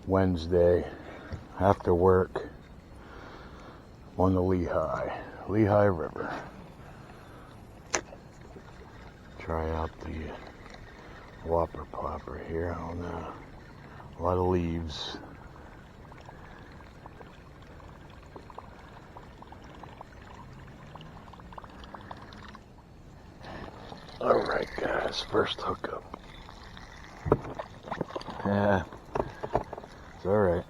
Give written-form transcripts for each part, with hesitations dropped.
Wednesday after work on the Lehigh River. Try out the whopper plopper here on a lot of leaves. Alright guys, first hookup. Yeah, it's alright.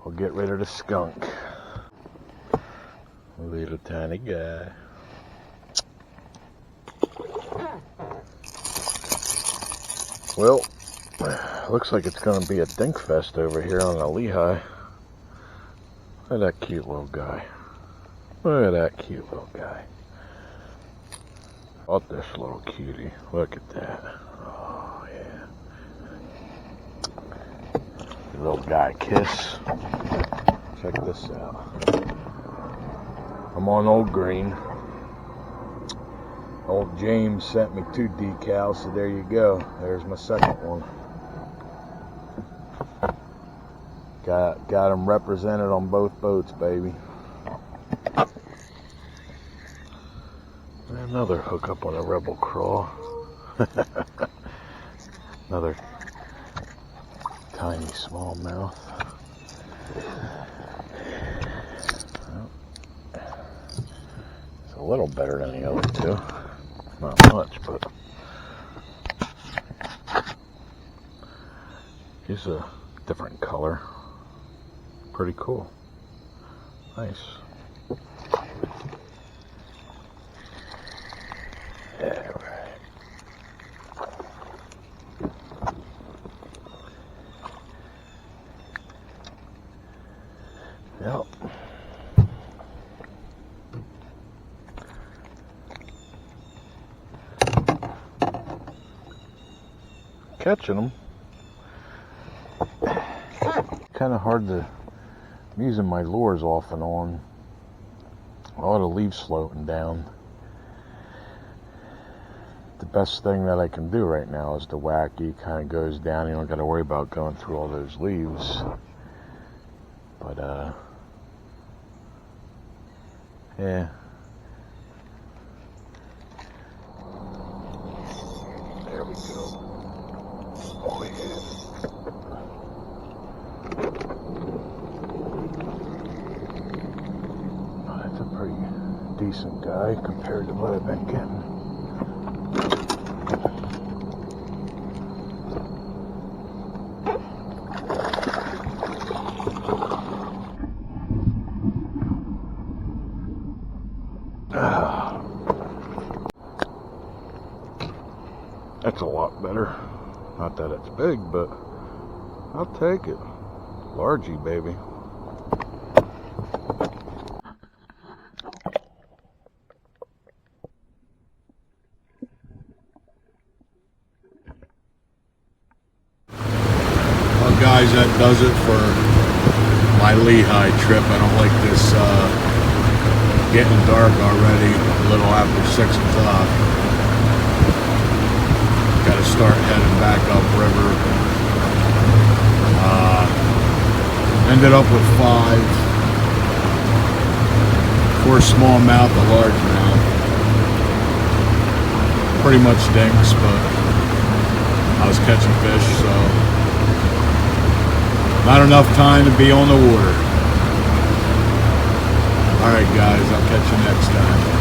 We'll get rid of the skunk. Little tiny guy. Well, looks like it's going to be a dink fest over here on the Lehigh. Look at that cute little guy. Look at that cute little guy. Oh, this little cutie. Look at that. Oh, yeah. Little guy kiss. Check this out. I'm on Old Green. Old James sent me 2 decals, so there you go. There's my second one. Got them represented on both boats, baby. Another hookup on a rebel crawl. Another tiny smallmouth. It's a little better than the other two. Not much, but he's a different color. Pretty cool. Nice. Yeah, right. Yep. Catching them. Kind of hard to. I'm using my lures off and on. A lot of leaves floating down. The best thing that I can do right now is the wacky kind of goes down. You don't got to worry about going through all those leaves. But yeah. There we go. Oh yeah. Oh, that's a pretty decent guy compared to what I've been getting. That's a lot better. Not that it's big, but I'll take it. Largy, baby. Well, guys, that does it for my Lehigh trip. I don't like this getting dark already, a little after 6 o'clock. Got to start heading back upriver. Ended up with 4 smallmouth, a largemouth. Pretty much dinks, but I was catching fish, so not enough time to be on the water. Alright guys, I'll catch you next time.